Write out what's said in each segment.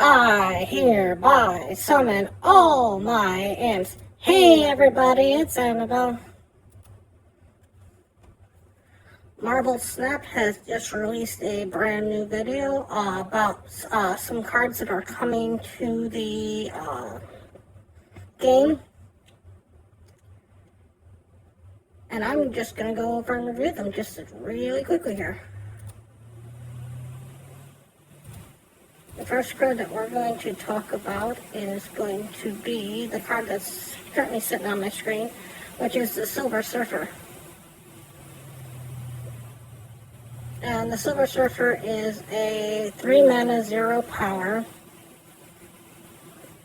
I hereby summon all my imps. Hey everybody, it's Annabelle. Marble Snap has just released a brand new video about some cards that are coming to the game. And I'm just going to go over and review them just really quickly here. The first card that we're going to talk about is going to be the card that's currently sitting on my screen, which is the Silver Surfer. And the Silver Surfer is a 3 mana, 0 power,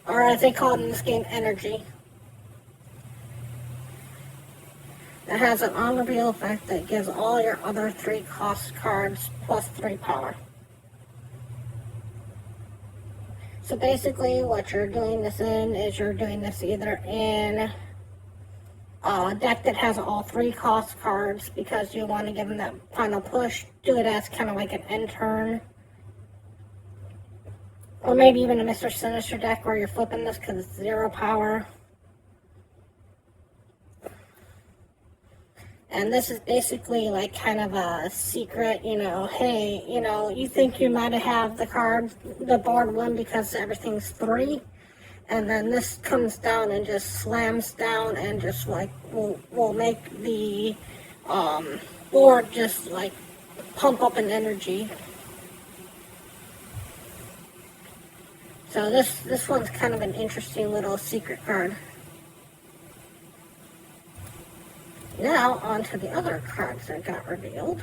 or as they call it in this game, energy. It has an on-reveal effect that gives all your other 3 cost cards plus 3 power. So basically what you're doing this in is you're doing this either in a deck that has all 3 cost cards because you want to give them that final push, do it as kind of like an end turn. Or maybe even a Mr. Sinister deck where you're flipping this because it's 0 power. And this is basically like kind of a secret, hey, you think you might have the board one because everything's 3. And then this comes down and just slams down and just like will make the board just like pump up in energy. So this one's kind of an interesting little secret card. Now, on to the other cards that got revealed.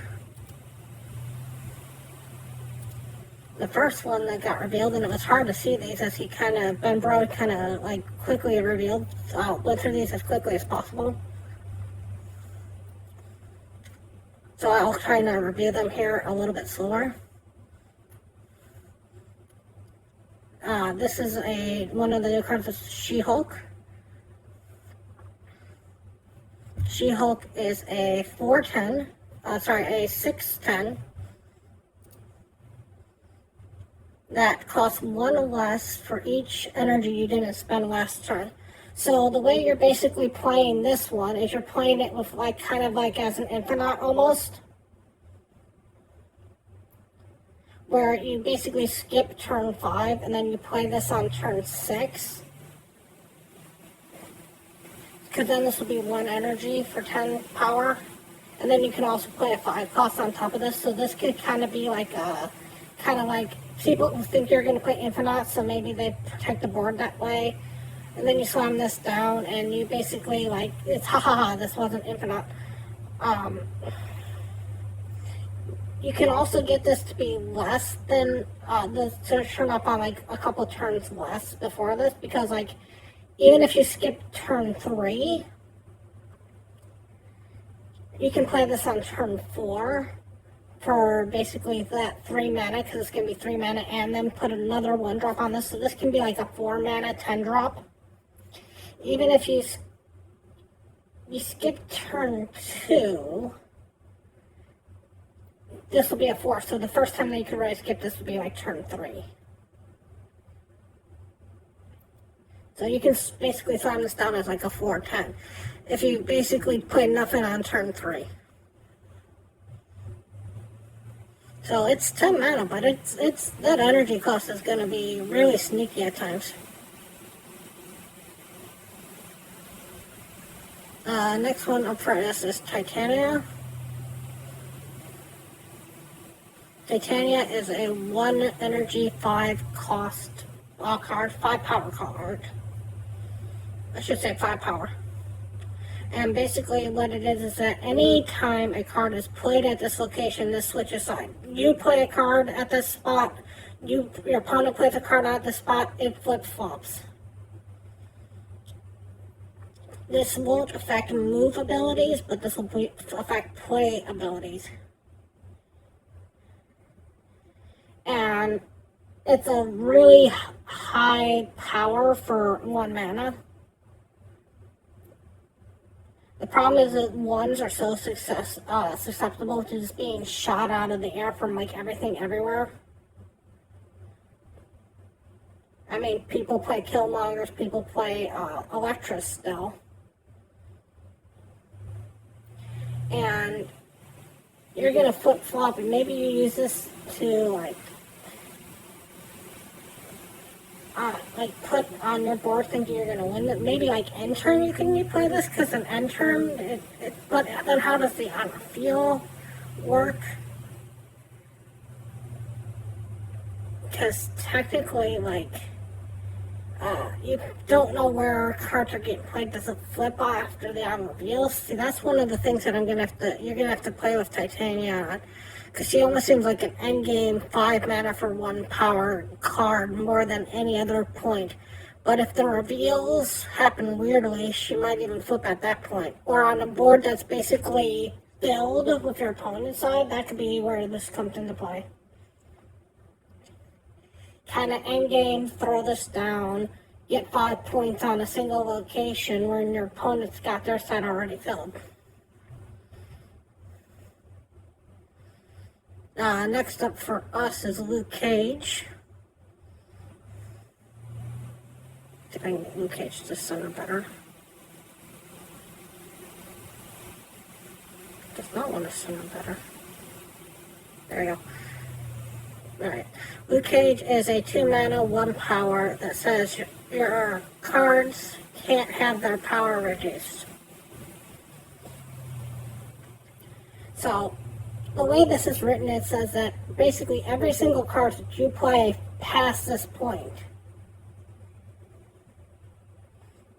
The first one that got revealed, and it was hard to see these as Ben Brode kind of like quickly revealed. So I'll go through these as quickly as possible. So I'll try to review them here a little bit slower. This is one of the new cards is She-Hulk. She-Hulk is a 6/10 that costs 1 less for each energy you didn't spend last turn. So the way you're basically playing this one is you're playing it with like kind of like as an infinite almost, where you basically skip turn 5 and then you play this on turn 6. Because then this will be 1 energy for 10 power. And then you can also play a 5 cost on top of this. So this could kind of be like people who think you're going to play infinite, so maybe they protect the board that way. And then you slam this down and you basically like, it's this wasn't infinite. You can also get this to be less than, to turn up on like a couple turns less before this, because like, even if you skip turn 3, you can play this on turn 4 for basically that 3 mana, because it's going to be 3 mana, and then put another 1 drop on this. So this can be like a 4 mana 10 drop. Even if you skip turn 2, this will be a 4. So the first time that you could really skip this would be like turn 3. So you can basically slam this down as like a 4/10 if you basically play nothing on turn 3. So it's 10 mana, but it's that energy cost is going to be really sneaky at times. Next one up for us is Titania. Titania is a 1 energy 5 cost card, 5 power card. I should say 5 power. And basically what it is that any time a card is played at this location, this switches side. You play a card at this spot, your opponent plays a card at this spot, it flip-flops. This won't affect move abilities, but this will affect play abilities. And it's a really high power for 1 mana. The problem is that 1s are so susceptible to just being shot out of the air from like everything everywhere. I mean, people play Killmongers, people play Electra still. And you're going to flip-flop, and maybe you use this to, put on your board thinking you're going to win it. Maybe, end turn you can replay this, because an end turn, but then how does the on feel work? Because technically, you don't know where cards are getting played. Does it flip after the on reveals? See, that's one of the things that you're gonna have to play with Titania on. Because she almost seems like an endgame 5 mana for 1 power card more than any other point. But if the reveals happen weirdly, she might even flip at that point. Or on a board that's basically filled with your opponent's side, that could be where this comes into play. Kind of endgame, throw this down, get 5 points on a single location when your opponent's got their side already filled. Next up for us is Luke Cage. See if I can get Luke Cage to center better. Does not want to center better. There you go. Alright. Luke Cage is a 2 mana, 1 power that says your cards can't have their power reduced. So, the way this is written, it says that basically every single card that you play past this point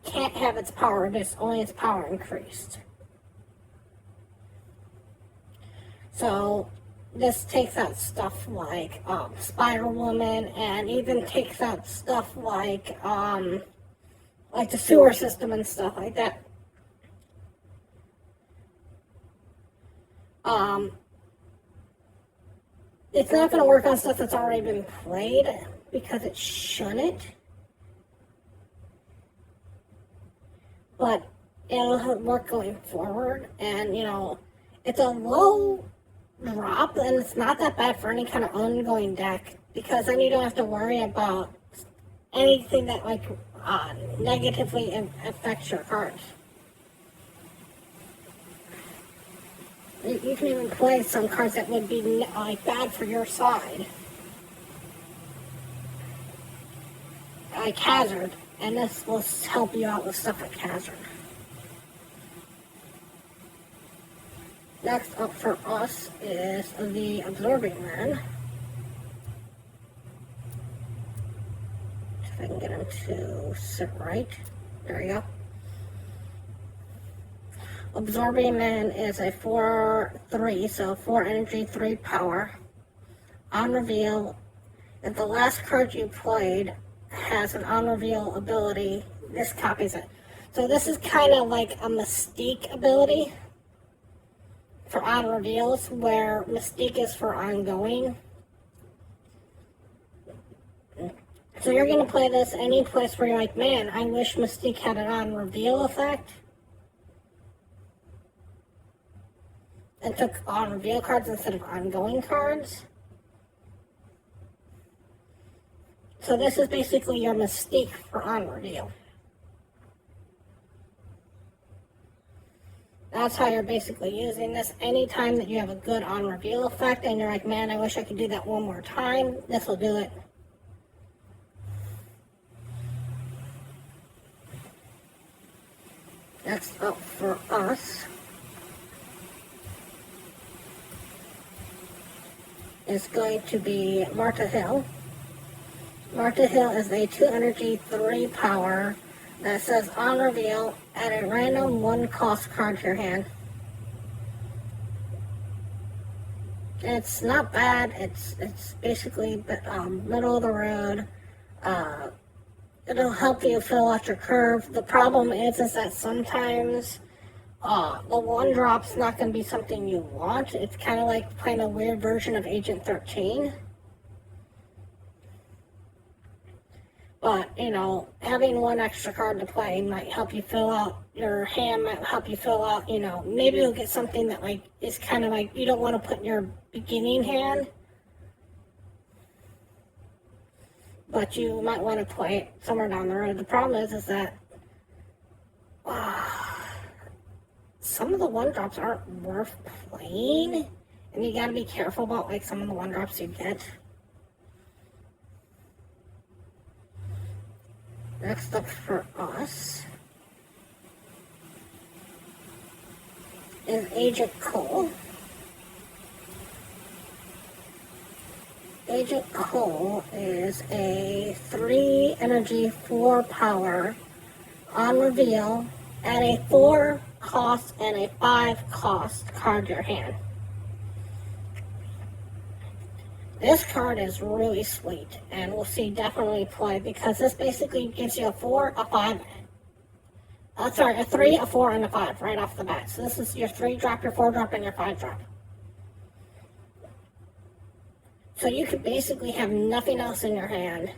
can't have its power reduced, only its power increased. So, this takes out stuff like Spider-Woman, and even takes out stuff like the sewer system and stuff like that. It's not going to work on stuff that's already been played, because it shouldn't. But it'll work going forward, and, it's a low drop, and it's not that bad for any kind of ongoing deck, because then you don't have to worry about anything that, negatively affects your cards. You can even play some cards that would be bad for your side, like Hazard, and this will help you out with stuff like Hazard. Next up for us is the Absorbing Man. If I can get him to sit right. There we go. Absorbing Man is a 4/3, so 4 energy, 3 power. On reveal, if the last card you played has an on reveal ability, this copies it. So this is kind of like a Mystique ability for on reveals, where Mystique is for ongoing. So you're going to play this any place where you're like, man, I wish Mystique had an on reveal effect, and took on reveal cards instead of ongoing cards. So this is basically your Mystique for on reveal. That's how you're basically using this. Anytime that you have a good on reveal effect and you're like, man, I wish I could do that one more time, this will do it. Next up for us is going to be Marta Hill. Marta Hill is a 2 energy, 3 power that says on reveal, add a random 1 cost card to your hand. It's not bad. It's basically middle of the road. It'll help you fill out your curve. The problem is that sometimes the 1 drop's not going to be something you want. It's kind of like playing a weird version of Agent 13. But, having 1 extra card to play might help you fill out your hand, might help you fill out, maybe you'll get something that, is kind of like you don't want to put in your beginning hand. but you might want to play it somewhere down the road. The problem is that some of the one drops aren't worth playing, and you gotta be careful about like some of the one drops you get. Next up for us is Agent Cole. Agent Cole is a 3 energy, 4 power on reveal, and a 4 cost and a 5 cost card to your hand. This card is really sweet, and we'll see definitely play, because this basically gives you a 4, a 5, a 3, a 4, and a 5 right off the bat. So this is your 3 drop, your 4 drop, and your 5 drop. So you could basically have nothing else in your hand.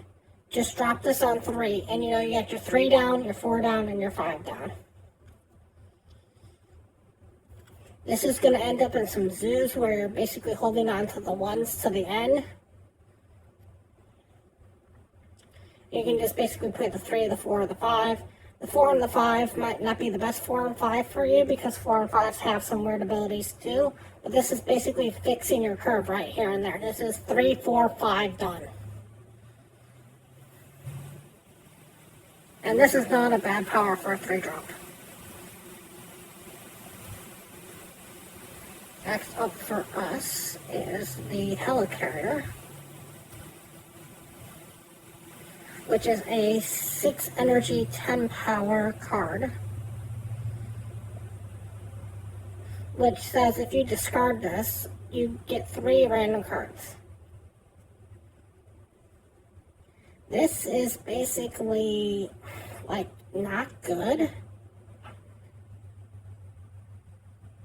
Just drop this on 3, and you got your 3 down, your 4 down, and your 5 down. This is going to end up in some zoos where you're basically holding on to the ones to the end. You can just basically play the 3, the 4, or the 5. The 4 and the 5 might not be the best 4 and 5 for you, because 4 and 5s have some weird abilities too. But this is basically fixing your curve right here and there. This is 3, 4, 5 done. And this is not a bad power for a 3 drop. Next up for us is the Helicarrier, which is a 6 energy, 10 power card, which says if you discard this, you get 3 random cards. This is basically, like, not good.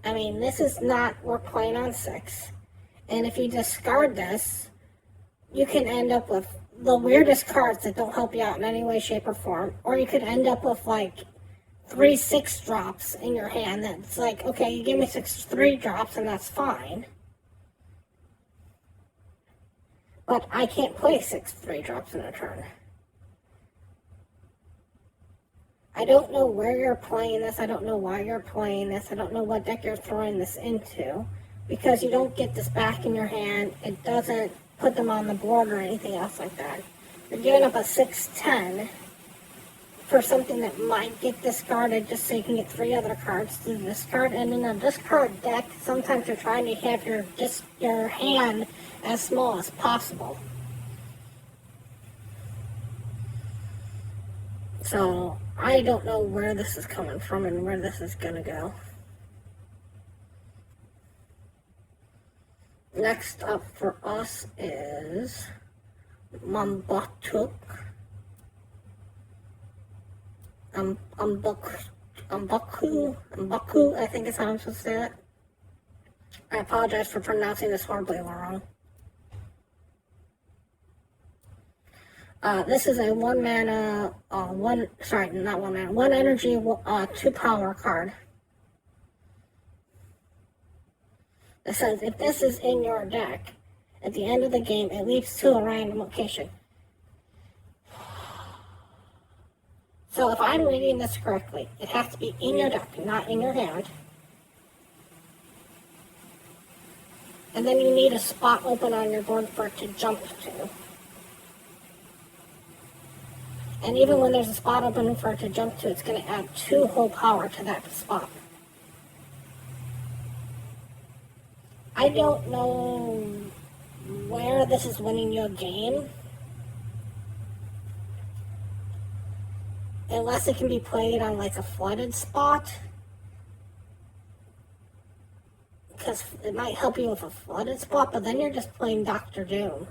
I mean, this is not worth playing on 6. And if you discard this, you can end up with the weirdest cards that don't help you out in any way, shape, or form. Or you could end up with, like, 3 6 drops in your hand that's like, okay, you give me 6 3 drops and that's fine. But I can't play 6 3 drops in a turn. I don't know where you're playing this. I don't know why you're playing this. I don't know what deck you're throwing this into, because you don't get this back in your hand. It doesn't put them on the board or anything else like that. You're giving up a 6-10 for something that might get discarded just so you can get 3 other cards to discard. And in a discard deck, sometimes you're trying to have your hand as small as possible. So I don't know where this is coming from and where this is going to go. Next up for us is Mambatuk. Mbaku, I think is how I'm supposed to say that. I apologize for pronouncing this horribly wrong. This is a 1 energy, 2 power card. It says, if this is in your deck, at the end of the game, it leaps to a random location. So if I'm reading this correctly, it has to be in your deck, not in your hand. And then you need a spot open on your board for it to jump to. And even when there's a spot open for it to jump to, it's going to add 2 whole power to that spot. I don't know where this is winning you a game, unless it can be played on like a flooded spot, because it might help you with a flooded spot, but then you're just playing Dr. Doom.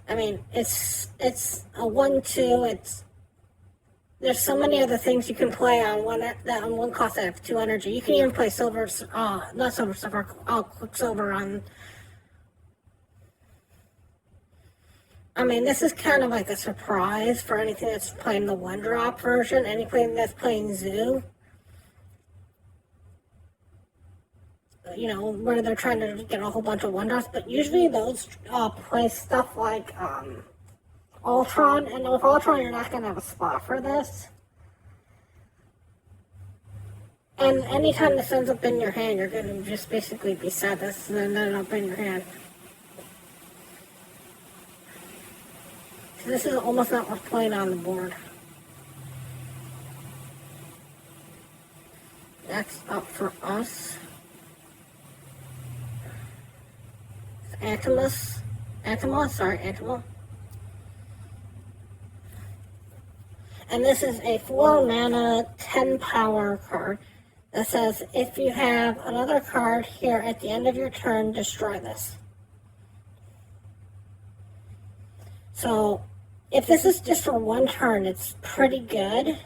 I mean, it's a 1/2. There's so many other things you can play on one cost that have 2 energy. You can even play Quicksilver on. I mean, this is kind of like a surprise for anything that's playing the 1 drop version. Anything that's playing Zoo. where they're trying to get a whole bunch of one-drops, but usually those play stuff like Ultron, and with Ultron you're not going to have a spot for this. And anytime this ends up in your hand, you're going to just basically be sad this ended up in your hand. So this is almost not worth playing on the board. Next up for us is Antima. And this is a 4 mana, 10 power card that says if you have another card here at the end of your turn, destroy this. So if this is just for one turn, it's pretty good.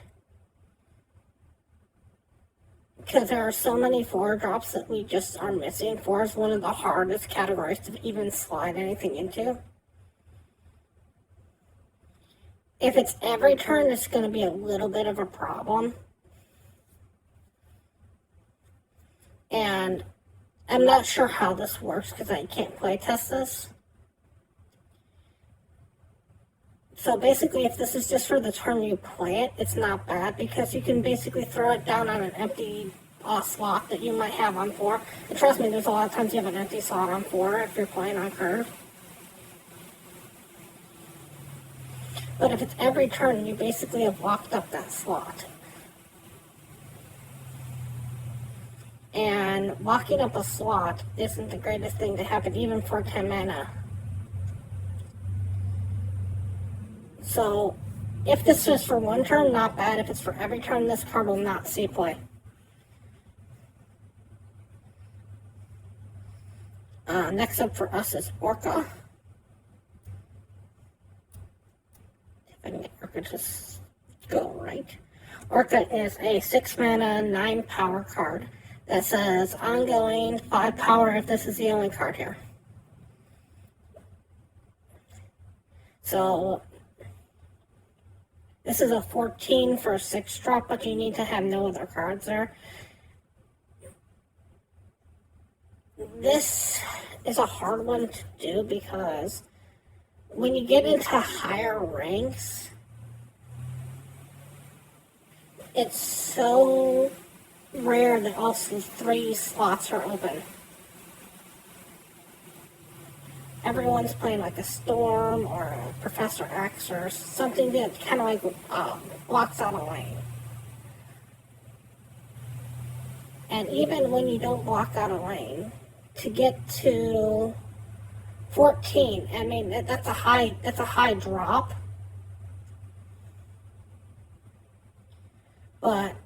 Because there are so many 4-drops that we just are missing. 4 is one of the hardest categories to even slide anything into. If it's every turn, it's going to be a little bit of a problem. And I'm not sure how this works because I can't play test this. So basically, if this is just for the turn you play it, it's not bad because you can basically throw it down on an empty slot that you might have on 4. And trust me, there's a lot of times you have an empty slot on 4 if you're playing on curve. But if it's every turn, you basically have locked up that slot. And locking up a slot isn't the greatest thing to happen, even for 10 mana. So, if this is for one turn, not bad. If it's for every turn, this card will not see play. Next up for us is Orca. If I can get Orca to go right. Orca is a 6 mana, 9 power card that says ongoing, 5 power if this is the only card here. So, this is a 14 for a 6-drop, but you need to have no other cards there. This is a hard one to do because when you get into higher ranks, it's so rare that all 3 slots are open. Everyone's playing like a Storm or a Professor X or something that kind of like blocks out a lane. And even when you don't block out a lane, to get to 14, I mean that's a high drop. But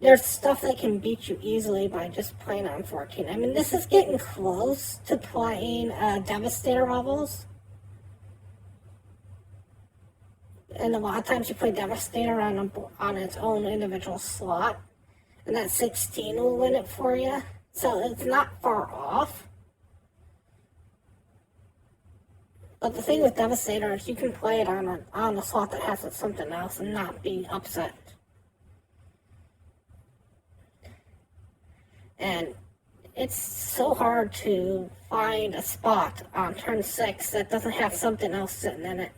there's stuff that can beat you easily by just playing on 14. I mean, this is getting close to playing Devastator levels. And a lot of times you play Devastator on its own individual slot. And that 16 will win it for you. So it's not far off. But the thing with Devastator is you can play it on a slot that has something else and not be upset. And it's so hard to find a spot on turn 6 that doesn't have something else sitting in it.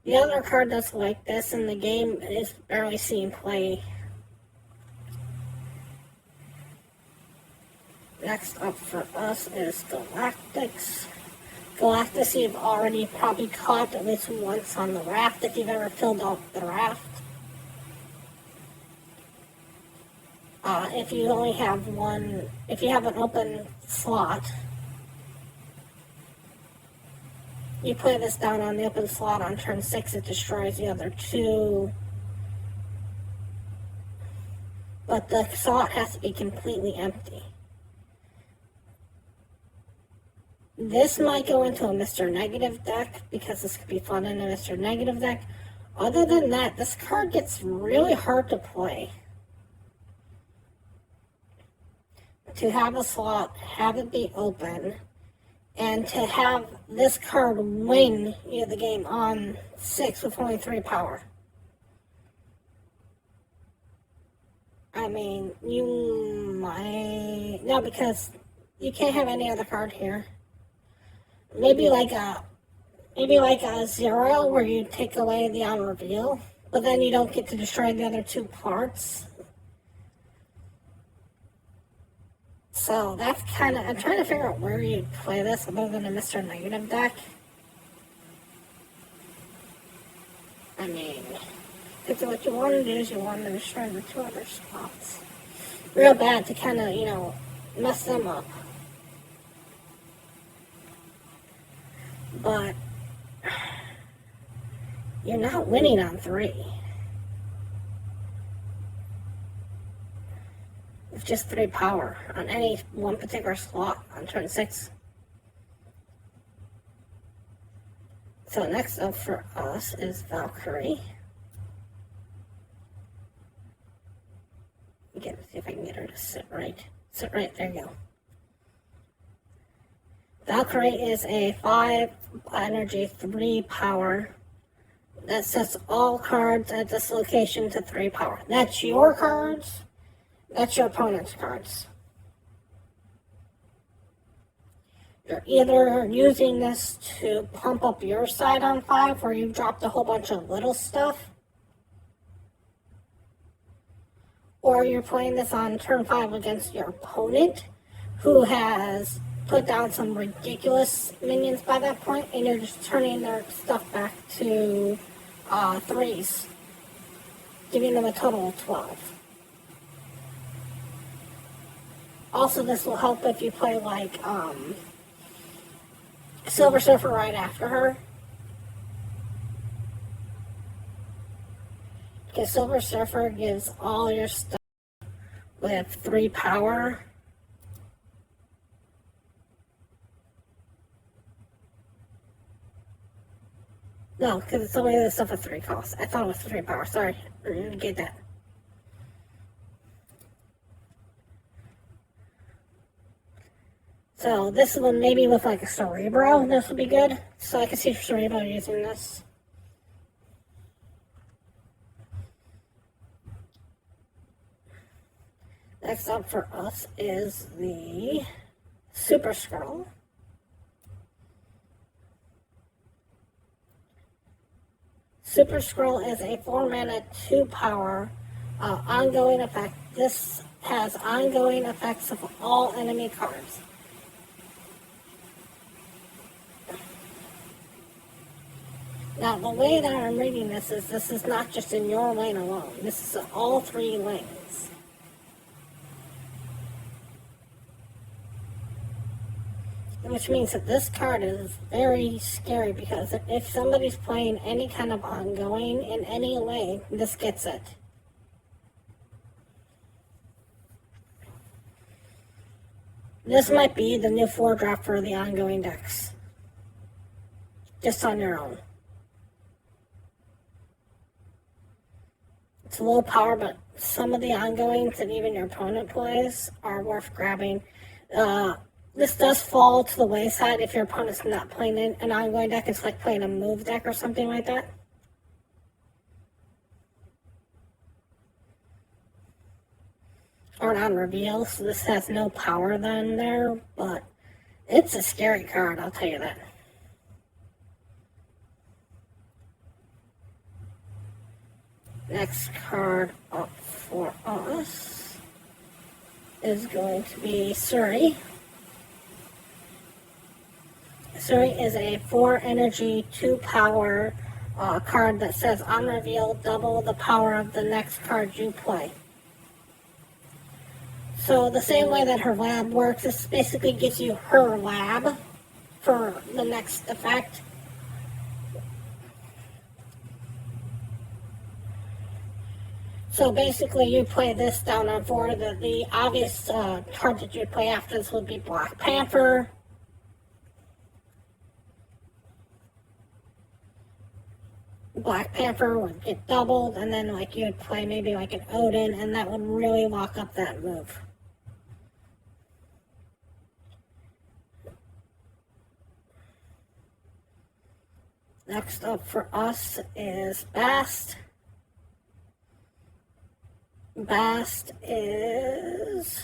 The other card that's like this in the game is barely seen play. Next up for us is Galactics. Galactus you've already probably caught at least once on the raft if you've ever filled out the raft. If you only have if you have an open slot, you play this down on the open slot on turn 6, it destroys the other 2. But the slot has to be completely empty. This might go into a Mr. Negative deck, because this could be fun in a Mr. Negative deck. Other than that, this card gets really hard to play. To have a slot, have it be open, and to have this card win you the game on 6 with only 3 power. I mean, you might... No, because you can't have any other card here. Maybe like a 0 where you take away the on reveal, but then you don't get to destroy the other 2 parts. So that's kind of... I'm trying to figure out where you'd play this other than a Mr. Negative deck. I mean, because what you want to do is you want to destroy the 2 other spots. Real bad to kind of, mess them up. But you're not winning on 3. With just 3 power on any one particular slot on turn 6. So next up for us is Valkyrie. See if I can get her to sit right. Sit right, there you go. Valkyrie is a 5 energy, 3 power that sets all cards at this location to 3 power. That's your cards, that's your opponent's cards. You're either using this to pump up your side on 5, where you've dropped a whole bunch of little stuff, or you're playing this on turn 5 against your opponent, who has put down some ridiculous minions by that point, and you're just turning their stuff back to 3s, giving them a total of 12. Also, this will help if you play like Silver Surfer right after her. Because Silver Surfer gives all your stuff with 3 power. No, because it's only the stuff with 3 cost. I thought it was 3 power. Sorry, I didn't get that. So this one, maybe with like a Cerebro, this would be good. So I can see Cerebro using this. Next up for us is the Super Skrull. Super Skrull is a 4 mana, 2 power ongoing effect. This has ongoing effects of all enemy cards. Now, the way that I'm reading this is not just in your lane alone. This is all 3 lanes. Which means that this card is very scary, because if somebody's playing any kind of ongoing in any lane, this gets it. This might be the new 4-drop for the ongoing decks. Just on your own. It's low power, but some of the ongoings that even your opponent plays are worth grabbing. This does fall to the wayside if your opponent's not playing an ongoing deck. It's like playing a move deck or something like that. Or an on-reveal, so this has no power then there, but it's a scary card, I'll tell you that. Next card up for us is going to be Suri. Suri is a 4 energy, 2 power card that says on reveal, double the power of the next card you play. So the same way that her lab works, this basically gives you her lab for the next effect. So basically you play this down on 4. The obvious card that you'd play after this would be Black Panther. Black Panther would get doubled, and then like you would play maybe like an Odin, and that would really lock up that move. Next up for us is Bast. Bast is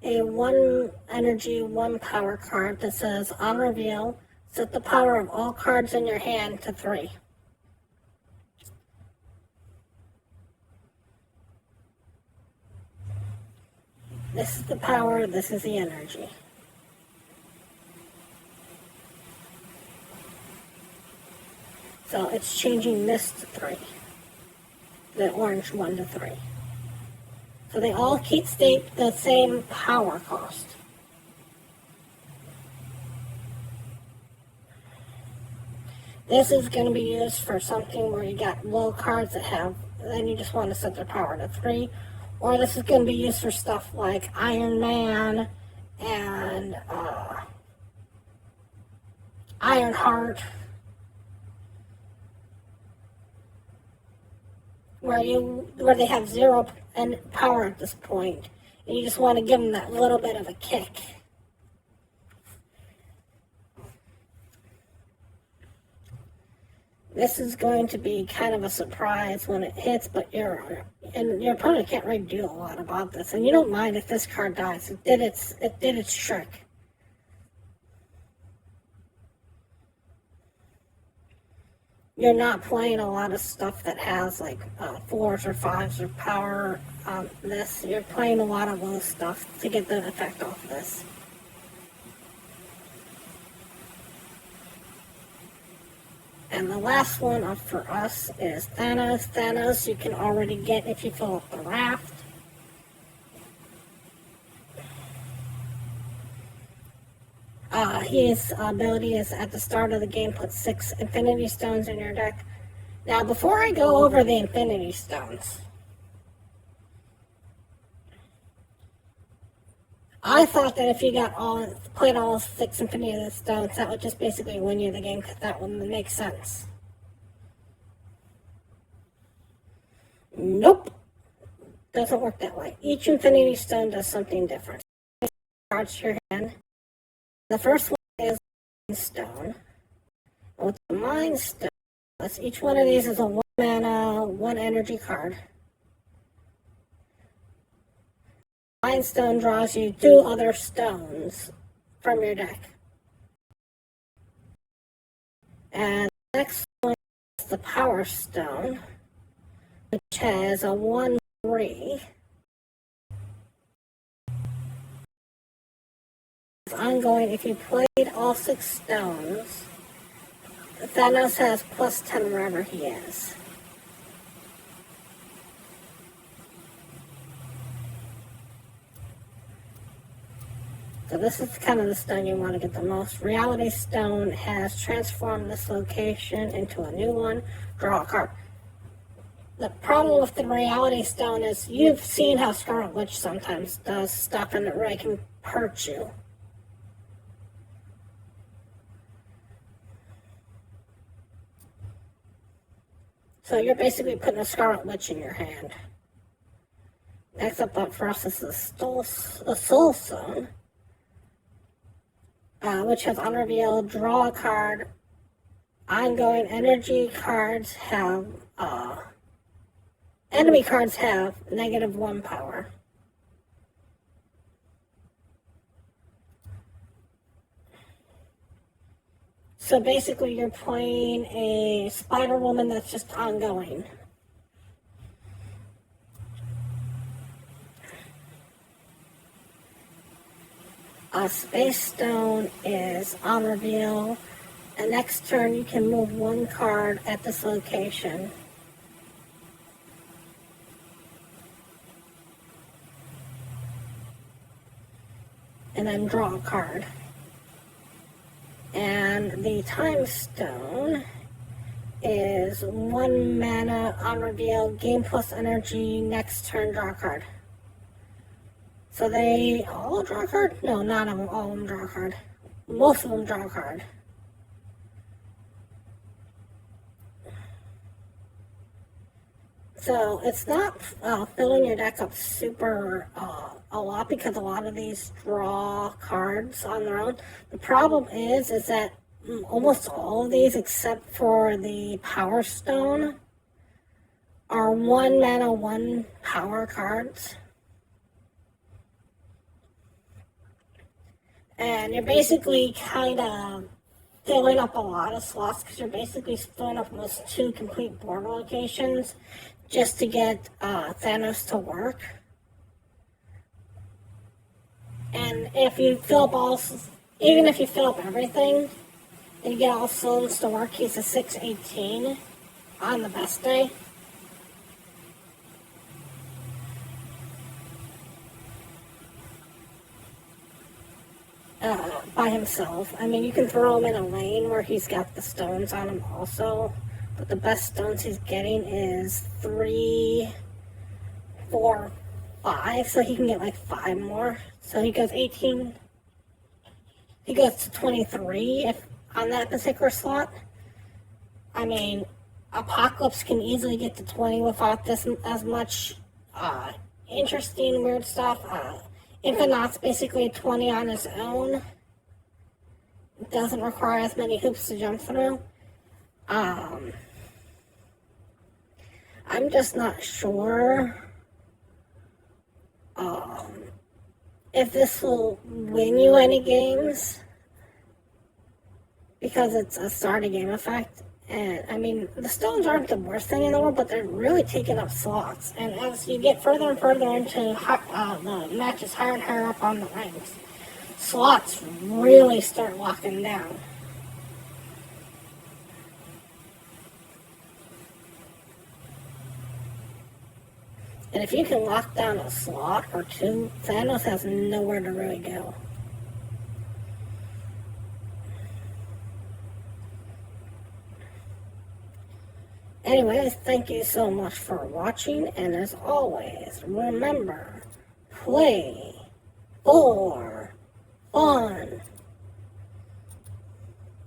a 1 energy, 1 power card that says, on reveal, set the power of all cards in your hand to 3. This is the power, this is the energy. So it's changing this to 3. The orange one to 3. So they all keep the same power cost. This is going to be used for something where you got low cards that have, then you just want to set their power to 3. Or this is going to be used for stuff like Iron Man and Ironheart, where they have 0 power at this point, and you just want to give them that little bit of a kick. This is going to be kind of a surprise when it hits, but your opponent can't really do a lot about this, and you don't mind if this card dies. It did its trick. You're not playing a lot of stuff that has like 4s or 5s or power on this. You're playing a lot of low stuff to get the effect off this. And the last one up for us is Thanos. Thanos you can already get if you fill up the raft. His ability is at the start of the game, put 6 Infinity Stones in your deck. Now, before I go over the Infinity Stones, I thought that if you played all 6 Infinity Stones, that would just basically win you the game, because that wouldn't make sense. Nope. Doesn't work that way. Each Infinity Stone does something different. Cards to your hand. The first one is Mind Stone. With the Mind Stone, each one of these is a 1 mana, 1 energy card. Mind Stone draws you 2 other stones from your deck. And the next one is the Power Stone, which has a 1/3. Ongoing, if you played all 6 stones, Thanos has +10 wherever he is. So this is kind of the stone you want to get the most. Reality Stone has transformed this location into a new one. Draw a card. The problem with the Reality Stone is you've seen how Scarlet Witch sometimes does stuff and it really can hurt you. So you're basically putting a Scarlet Witch in your hand. Next up for us is the Soul Stone, which has unrevealed, draw a card. Ongoing energy cards have, enemy cards have -1 power. So basically you're playing a Spider-Woman that's just ongoing. A Space Stone is on reveal, and next turn you can move 1 card at this location. And then draw a card. And the Time Stone is 1 mana on reveal, gain plus energy, next turn draw a card. So they all draw a card? No, not all of them draw a card. Most of them draw a card. So it's not filling your deck up super a lot, because a lot of these draw cards on their own. The problem is that almost all of these, except for the Power Stone, are 1 mana, 1 power cards. And you're basically kind of filling up a lot of slots because you're basically filling up almost 2 complete board locations just to get Thanos to work. And if you fill up even if you fill up everything, and you get all cylinders to work, he's a 618 on the best day. By himself. I mean, you can throw him in a lane where he's got the stones on him also, but the best stones he's getting is 3, 4, 5, so he can get like 5 more. So he goes 18, he goes to 23 if on that particular slot. I mean, Apocalypse can easily get to 20 without this as much interesting weird stuff. Infinite's basically 20 on his own. Doesn't require as many hoops to jump through. I'm just not sure if this will win you any games because it's a starting game effect. And I mean, the stones aren't the worst thing in the world, but they're really taking up slots. And as you get further and further into the matches higher and higher up on the ranks, slots really start locking down. And if you can lock down a slot or 2, Thanos has nowhere to really go. Anyways, thank you so much for watching, and as always, remember, play for fun.